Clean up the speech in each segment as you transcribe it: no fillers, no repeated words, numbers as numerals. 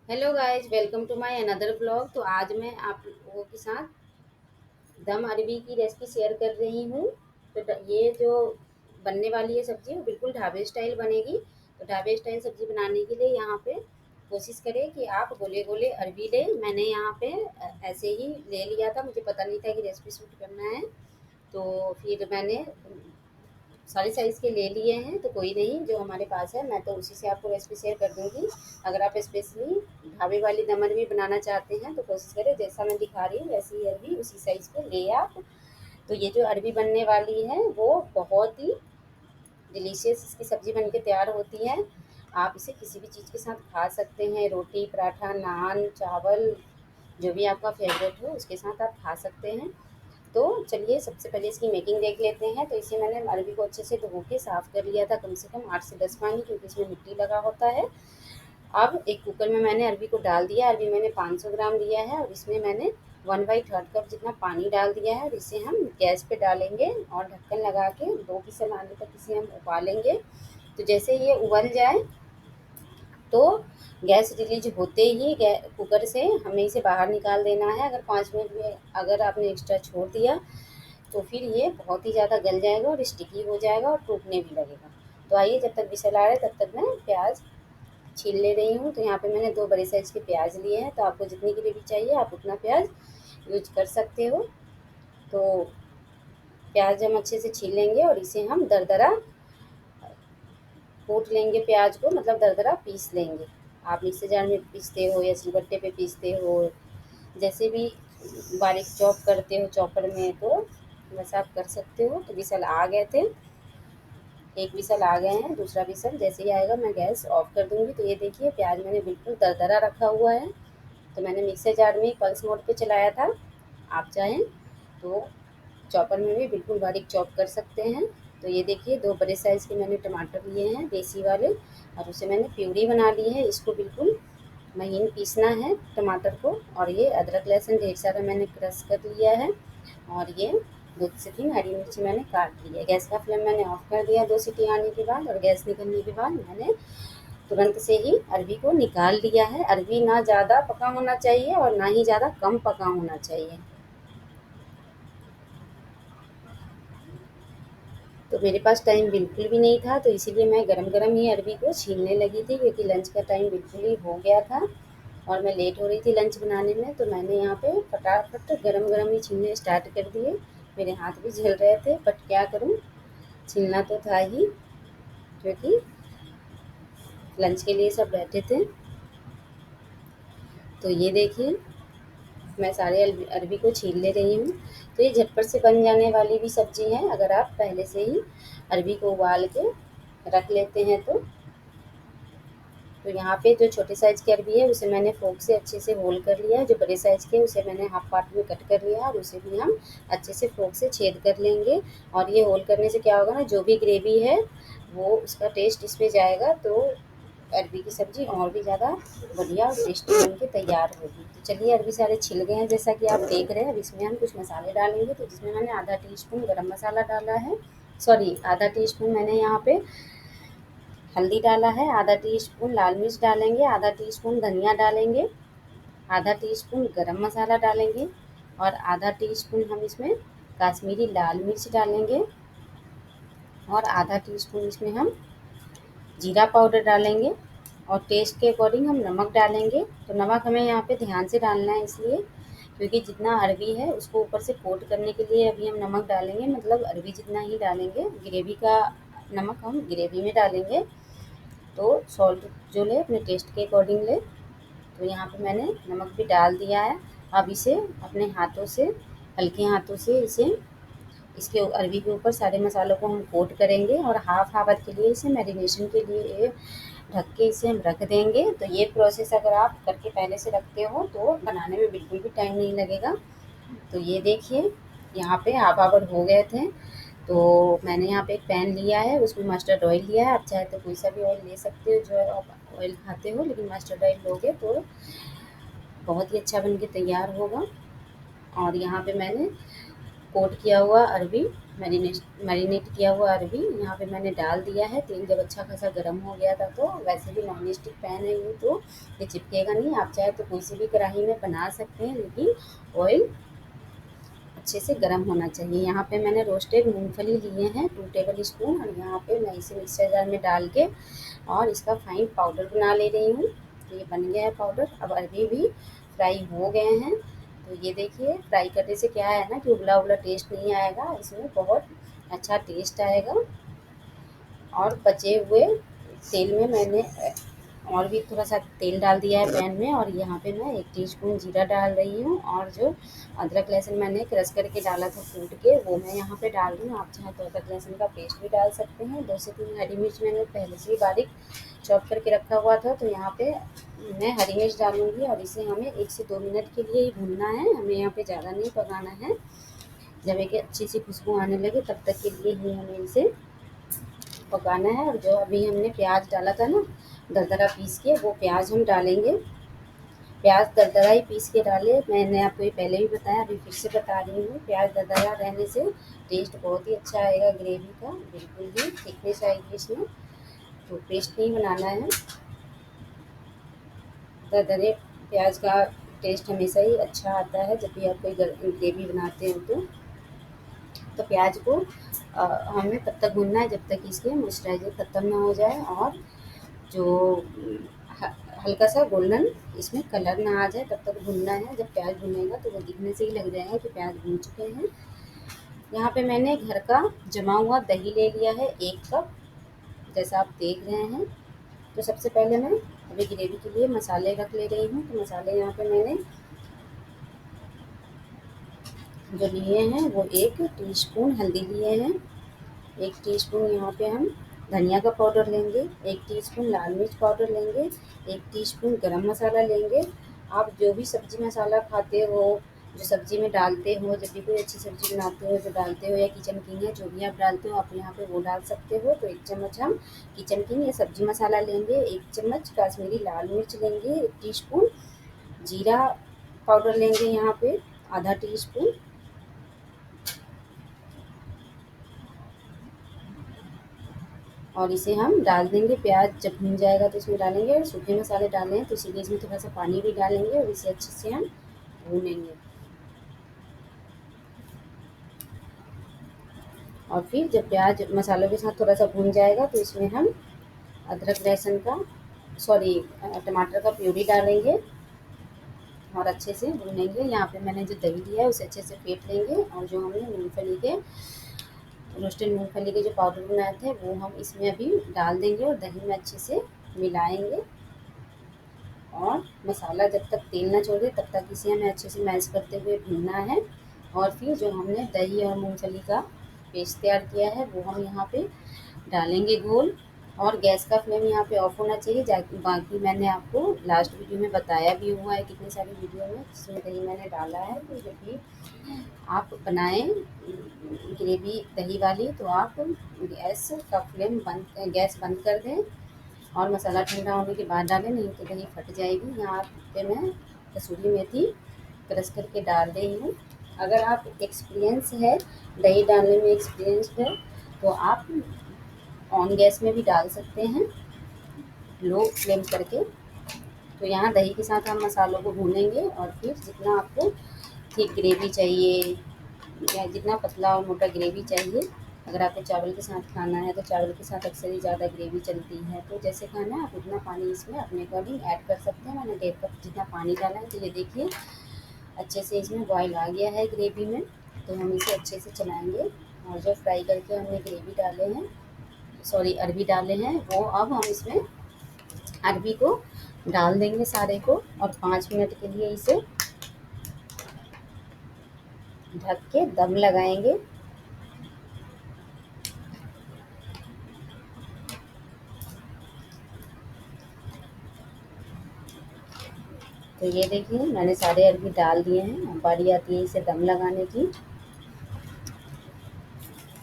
Hello guys, welcome to my another blog. तो आज मैं आप लोगों के साथ दम अरबी की रेसिपी शेयर कर रही हूँ। तो ये जो बनने वाली है सब्ज़ी वो बिल्कुल ढाबे स्टाइल बनेगी। तो ढाबे स्टाइल सब्ज़ी बनाने के लिए यहाँ पे कोशिश करें कि आप गोले गोले अरबी लें। मैंने यहाँ पे ऐसे ही ले लिया था, मुझे पता नहीं था कि रेसिपी शूट करना है। तो फिर मैंने सारे साइज़ के ले लिए हैं। तो कोई नहीं, जो हमारे पास है मैं तो उसी से आपको रेसिपी शेयर कर दूँगी। अगर आप स्पेशली ढाबे वाली दम अरबी बनाना चाहते हैं तो कोशिश करें जैसा मैं दिखा रही हूँ वैसी ही अरबी उसी साइज़ के ले आप। तो ये जो अरबी बनने वाली है वो बहुत ही डिलीशियस इसकी सब्ज़ी बन के तैयार होती है। आप इसे किसी भी चीज़ के साथ खा सकते हैं, रोटी, पराठा, नान, चावल, जो भी आपका फ़ेवरेट हो उसके साथ आप खा सकते हैं। तो चलिए सबसे पहले इसकी मेकिंग देख लेते हैं। तो इसे मैंने अरबी को अच्छे से धो के साफ़ कर लिया था, कम से कम 8 से 10 पानी, क्योंकि इसमें मिट्टी लगा होता है। अब एक कुकर में मैंने अरबी को डाल दिया। अरबी मैंने 500 ग्राम लिया है और इसमें मैंने 1/3 कप जितना पानी डाल दिया है और इसे हम गैस पे डालेंगे और ढक्कन लगा के 2 विसल आने तक इसे हम उबालेंगे। तो जैसे ये उबल जाए तो गैस रिलीज होते ही कुकर से हमें इसे बाहर निकाल देना है। अगर 5 मिनट में अगर आपने एक्स्ट्रा छोड़ दिया तो फिर ये बहुत ही ज़्यादा गल जाएगा और स्टिकी हो जाएगा और टूटने भी लगेगा। तो आइए, जब तक विसल आ रहा है तब तक मैं प्याज छील ले रही हूँ। तो यहाँ पे मैंने 2 बड़े साइज़ के प्याज लिए हैं। तो आपको जितनी ग्रेवी चाहिए आप उतना प्याज यूज कर सकते हो। तो प्याज हम अच्छे से छील लेंगे और इसे हम दरदरा कूट लेंगे। प्याज को मतलब दरदरा पीस लेंगे। आप मिक्सर जार में पीसते हो या सिलबट्टे पे पीसते हो, जैसे भी बारीक चॉप करते हो चॉपर में, तो वैसा आप कर सकते हो। तो विसल आ गए थे, एक विसल आ गए हैं, दूसरा विसल जैसे ही आएगा मैं गैस ऑफ कर दूंगी। तो ये देखिए प्याज मैंने बिल्कुल दरदरा रखा हुआ है। तो मैंने मिक्सर जार में पल्स मोड पे चलाया था। आप चाहें तो चॉपर में भी बिल्कुल बारीक चॉप कर सकते हैं। तो ये देखिए 2 बड़े साइज़ के मैंने टमाटर लिए हैं देसी वाले और उसे मैंने प्यूरी बना ली है। इसको बिल्कुल महीन पीसना है टमाटर को। और ये अदरक लहसुन ढेर सारा मैंने क्रश कर लिया है और ये 2 से 3 हरी मिर्ची मैंने काट ली है। गैस का फ्लेम मैंने ऑफ कर दिया 2 सीटी आने के बाद और गैस निकलने के बाद मैंने तुरंत से ही अरबी को निकाल लिया है। अरबी ना ज़्यादा पका होना चाहिए और ना ही ज़्यादा कम पका होना चाहिए। तो मेरे पास टाइम बिल्कुल भी नहीं था, तो इसीलिए मैं गरम-गरम ही अरबी को छीलने लगी थी, क्योंकि लंच का टाइम बिल्कुल ही हो गया था और मैं लेट हो रही थी लंच बनाने में। तो मैंने यहाँ पे फटाफट गरम-गरम ही छीलने स्टार्ट कर दिए। मेरे हाथ भी जल रहे थे, बट क्या करूँ, छीलना तो था ही, क्योंकि लंच के लिए सब बैठे थे। तो ये देखिए मैं सारे अरबी को छील ले रही हूँ। तो ये झटपट से बन जाने वाली भी सब्ज़ी है, अगर आप पहले से ही अरबी को उबाल के रख लेते हैं तो। तो यहाँ पे जो छोटे साइज़ की अरबी है उसे मैंने फोक से अच्छे से होल कर लिया है। जो बड़े साइज़ के उसे मैंने हाफ पार्ट में कट कर लिया है और उसे भी हम अच्छे से फोक से छेद कर लेंगे। और ये होल करने से क्या होगा ना, जो भी ग्रेवी है वो उसका टेस्ट इसमें जाएगा। तो अरबी की सब्ज़ी और भी ज़्यादा बढ़िया और टेस्टी बन के तैयार होगी। तो चलिए, अरबी सारे छिल गए हैं जैसा कि आप देख रहे हैं। अब इसमें हम कुछ मसाले डालेंगे। तो जिसमें मैंने आधा टीस्पून गरम मसाला डाला है, सॉरी आधा टीस्पून मैंने यहाँ पे हल्दी डाला है, आधा टीस्पून लाल मिर्च डालेंगे, आधा टीस्पून धनिया डालेंगे, आधा टीस्पून गरम मसाला डालेंगे और आधा टीस्पून हम इसमें काश्मीरी लाल मिर्च डालेंगे और आधा टीस्पून इसमें हम जीरा पाउडर डालेंगे और टेस्ट के अकॉर्डिंग हम नमक डालेंगे। तो नमक हमें यहाँ पे ध्यान से डालना है, इसलिए क्योंकि जितना अरबी है उसको ऊपर से कोट करने के लिए अभी हम नमक डालेंगे, मतलब अरबी जितना ही डालेंगे। ग्रेवी का नमक हम ग्रेवी में डालेंगे। तो सॉल्ट जो ले अपने टेस्ट के अकॉर्डिंग ले। तो यहाँ पे मैंने नमक भी डाल दिया है। अब इसे अपने हाथों से, हल्के हाथों से इसे इसके अरबी के ऊपर सारे मसालों को हम कोट करेंगे और हाफ आवर के लिए इसे मैरिनेशन के लिए ढक के इसे हम रख देंगे। तो ये प्रोसेस अगर आप करके पहले से रखते हो तो बनाने में बिल्कुल भी टाइम नहीं लगेगा। तो ये देखिए यहाँ पे हाफ आवर हो गए थे। तो मैंने यहाँ पे एक पैन लिया है, उसमें मस्टर्ड ऑयल लिया है। आप चाहे तो कोई सा भी ऑयल ले सकते हो जो आप ऑयल खाते हो, लेकिन मस्टर्ड ऑयल लोगे तो बहुत ही अच्छा बन के तैयार होगा। और यहाँ पे मैंने कोट किया हुआ अरबी, मैरिनेट किया हुआ अरबी यहाँ पे मैंने डाल दिया है। तेल जब अच्छा खासा गर्म हो गया था, तो वैसे भी नॉन स्टिक पैन है ये, तो ये चिपकेगा नहीं। आप चाहे तो कोई सी भी कढ़ाई में बना सकते हैं, लेकिन ऑयल अच्छे से गर्म होना चाहिए। यहाँ पे मैंने रोस्टेड मूंगफली लिए हैं 2 टेबल स्पून, और यहाँ पे मैं इसे मिक्सर जार में डाल के और इसका फाइन पाउडर बना ले रही हूँ। तो ये बन गया है पाउडर। अब अरबी भी फ्राई हो गए हैं। तो ये देखिए, फ्राई करने से क्या है ना कि उबला उबला टेस्ट नहीं आएगा, इसमें बहुत अच्छा टेस्ट आएगा। और बचे हुए तेल में मैंने और भी थोड़ा सा तेल डाल दिया है पैन में, और यहाँ पे मैं 1 टीस्पून जीरा डाल रही हूँ, और जो अदरक लहसुन मैंने क्रश करके डाला था कूट के, वो मैं यहाँ पे डाल रही हूँ। आप चाहें तो अदरक लहसुन का पेस्ट भी डाल सकते हैं। 2 से 3 हरी मिर्च मैंने पहले से ही बारीक चॉप करके रखा हुआ था, तो यहाँ पे मैं हरी मिर्च डालूँगी, और इसे हमें 1 से 2 मिनट के लिए ही भूनना है, हमें यहाँ पे ज़्यादा नहीं पकाना है। जब एक अच्छी सी खुशबू आने लगे तब तक के लिए ही हमें इसे पकाना है। और जो अभी हमने प्याज डाला था ना दरदरा पीस के, वो प्याज हम डालेंगे। प्याज दरदरा ही पीस के डाले, मैंने आपको ये पहले भी बताया, अभी फिर से बता रही हूँ। प्याज दरदरा रहने से टेस्ट बहुत ही अच्छा आएगा ग्रेवी का, बिल्कुल ही थिकनेस आएगी इसमें, तो पेस्ट नहीं बनाना है। दरदरे प्याज का टेस्ट हमेशा ही अच्छा आता है जब भी आप कोई ग्रेवी बनाते हो तो प्याज को हमें तब तक भूनना है जब तक इसके मॉइस्चराइजर ख़त्म ना हो जाए, और जो ह हल्का सा गोल्डन इसमें कलर ना आ जाए तब तक भूनना है। जब प्याज भुनेगा तो वो दिखने से ही लग जाएगा कि प्याज भून चुके हैं। यहाँ पे मैंने घर का जमा हुआ दही ले लिया है 1 कप, जैसा आप देख रहे हैं। तो सबसे पहले मैं अभी ग्रेवी के लिए मसाले रख ले रही हूँ। तो मसाले यहाँ पे मैंने जो लिए हैं वो 1 टीस्पून हल्दी लिए हैं, 1 टीस्पून यहाँ पे हम धनिया का पाउडर लेंगे, 1 टीस्पून लाल मिर्च पाउडर लेंगे, 1 टीस्पून गरम मसाला लेंगे। आप जो भी सब्ज़ी मसाला खाते हो, जो सब्ज़ी में डालते हो, जब भी कोई अच्छी सब्ज़ी बनाते हो जो डालते हो, या किचन किंग है जो भी आप डालते हो, आप यहाँ पे वो डाल सकते हो। तो 1 चम्मच हम किचन किंग या सब्ज़ी मसाला लेंगे, 1 चम्मच काश्मीरी लाल मिर्च लेंगे, 1 टीस्पून जीरा पाउडर लेंगे यहाँ पे आधा टीस्पून, और इसे हम डाल देंगे। प्याज जब भुन जाएगा तो इसमें डालेंगे, और सूखे मसाले डाले हैं तो इसीलिए इसमें थोड़ा सा पानी भी डालेंगे, और इसे अच्छे से हम भूनेंगे। और फिर जब प्याज मसालों के साथ थोड़ा सा भून जाएगा तो इसमें हम अदरक लहसुन का टमाटर का प्यूरी डालेंगे, और अच्छे से भूनेंगे। यहाँ पे मैंने जो दही लिया है उसे अच्छे से फेंट लेंगे, और जो हमने मूँगफली के रोस्टेड मूँगफली के जो पाउडर बनाए थे वो हम इसमें अभी डाल देंगे, और दही में अच्छे से मिलाएंगे। और मसाला जब तक तेल ना छोड़े तब तक इसे हमें अच्छे से मैश करते हुए भूनना है। और फिर जो हमने दही और मूंगफली का पेस्ट तैयार किया है वो हम यहाँ पे डालेंगे घोल, और गैस का फ्लेम यहाँ पे ऑफ होना चाहिए। बाकी मैंने आपको लास्ट वीडियो में बताया भी हुआ है, कितनी सारी वीडियो में जिसमें दही मैंने डाला है। तो जब भी आप बनाएं ग्रेवी दही वाली, तो आप गैस बंद कर दें, और मसाला ठंडा होने के बाद डालें, नहीं तो दही फट जाएगी। यहाँ पे मैं कसूरी मेथी क्रश करके डाल रही हूँ। अगर आप एक्सपीरियंस है, दही डालने में एक्सपीरियंस्ड है, तो आप ऑन गैस में भी डाल सकते हैं लो फ्लेम करके। तो यहाँ दही के साथ हम मसालों को भूनेंगे, और फिर जितना आपको थिक ग्रेवी चाहिए या जितना पतला और मोटा ग्रेवी चाहिए, अगर आपको चावल के साथ खाना है तो चावल के साथ अक्सर ही ज़्यादा ग्रेवी चलती है, तो जैसे खाना है आप उतना पानी इसमें अपने अकॉर्डिंग ऐड कर सकते हैं। मैंने 1.5 कप जितना पानी डाला है। तो ये देखिए अच्छे से इसमें बॉयल आ गया है ग्रेवी में, तो हम इसे अच्छे से चलाएँगे। और जो फ्राई करके हमने ग्रेवी डाले हैं, अरबी डाले हैं, वो अब हम इसमें अरबी को डाल देंगे सारे को, और 5 मिनट के लिए इसे ढक के दम लगाएंगे। तो ये देखिए मैंने सारे अरबी डाल दिए हैं। अब बारी आती है इसे दम लगाने की।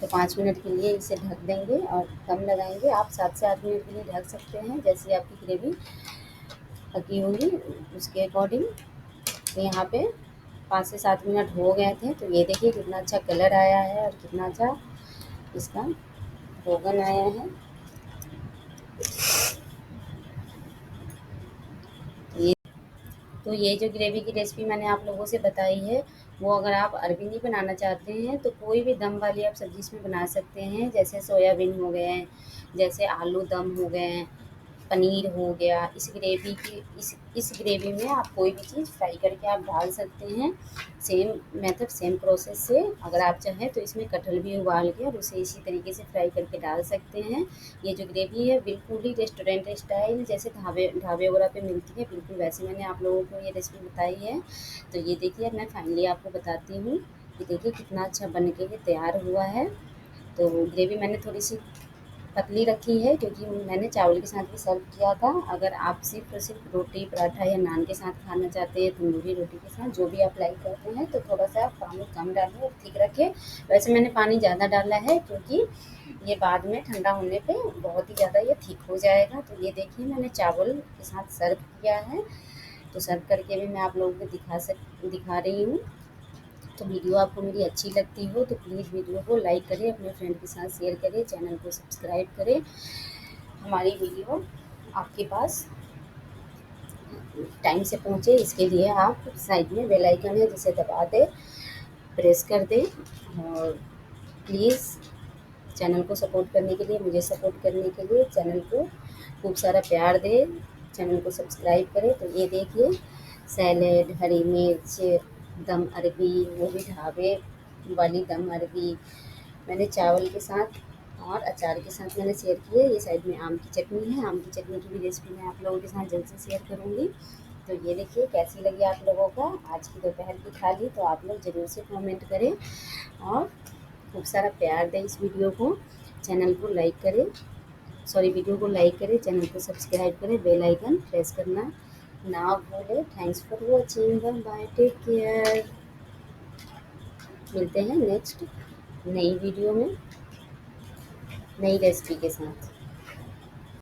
तो 5 मिनट के लिए इसे ढक देंगे और दम लगाएंगे। आप 7 से 8 मिनट के लिए ढक सकते हैं, जैसे आपकी ग्रेवी पकी होगी उसके अकॉर्डिंग। तो यहाँ पे 5 से 7 मिनट हो गए थे। तो ये देखिए कितना अच्छा कलर आया है और कितना अच्छा इसका रोगन आया है। ये तो ये जो ग्रेवी की रेसिपी मैंने आप लोगों से बताई है, वो अगर आप अरबी नहीं बनाना चाहते हैं तो कोई भी दम वाली आप सब्ज़ी इसमें बना सकते हैं। जैसे सोयाबीन हो गए, जैसे आलू दम हो गए, पनीर हो गया। इस ग्रेवी में आप कोई भी चीज़ फ्राई करके आप डाल सकते हैं। सेम मेथड सेम प्रोसेस से अगर आप चाहें तो इसमें कटहल भी उबाल के और उसे इसी तरीके से फ्राई करके डाल सकते हैं। ये जो ग्रेवी है बिल्कुल ही रेस्टोरेंट स्टाइल जैसे ढाबे ढाबे वगैरह पे मिलती है, बिल्कुल वैसे मैंने आप लोगों को ये रेसिपी बताई है। तो ये देखिए अब मैं फाइनली आपको बताती हूँ कि देखिए कितना अच्छा बन के ये तैयार हुआ है। तो ग्रेवी मैंने थोड़ी सी पतली रखी है क्योंकि मैंने चावल के साथ भी सर्व किया था। अगर आप सिर्फ रोटी पराठा या नान के साथ खाना चाहते हैं, तंदूरी रोटी के साथ, जो भी आप लाइक करते हैं, तो थोड़ा सा पानी कम डालें और ठीक रखें। वैसे मैंने पानी ज़्यादा डाला है क्योंकि ये बाद में ठंडा होने पे बहुत ही ज़्यादा ये थिक हो जाएगा। तो ये देखिए मैंने चावल के साथ सर्व किया है। तो सर्व करके भी मैं आप लोगों को दिखा रही हूँ। तो वीडियो आपको मेरी अच्छी लगती हो तो प्लीज़ वीडियो को लाइक करें, अपने फ्रेंड के साथ शेयर करें, चैनल को सब्सक्राइब करें। हमारी वीडियो आपके पास टाइम से पहुँचे इसके लिए आप साइड में बेल आइकन है जिसे दबा दें, प्रेस कर दें। और प्लीज़ चैनल को सपोर्ट करने के लिए, मुझे सपोर्ट करने के लिए चैनल को खूब सारा प्यार दें, चैनल को सब्सक्राइब करें। तो ये देखिए सैलेड, हरी मिर्च, दम अरबी, वो भी ढाबे वाली दम अरबी मैंने चावल के साथ और अचार के साथ मैंने शेयर की है। ये साइड में आम की चटनी है, आम की चटनी की भी रेसिपी मैं आप लोगों के साथ जल्द से शेयर करूँगी। तो ये देखिए कैसी लगी आप लोगों को आज की दोपहर की थाली। तो आप लोग ज़रूर से कमेंट करें और खूब सारा प्यार दें इस वीडियो को। चैनल को लाइक करें, सॉरी वीडियो को लाइक करें, चैनल को सब्सक्राइब करें, बेल आइकन प्रेस करना ना भूलें। Thanks for watching, bye, take care. मिलते हैं नेक्स्ट नई वीडियो में नई रेसिपी के साथ।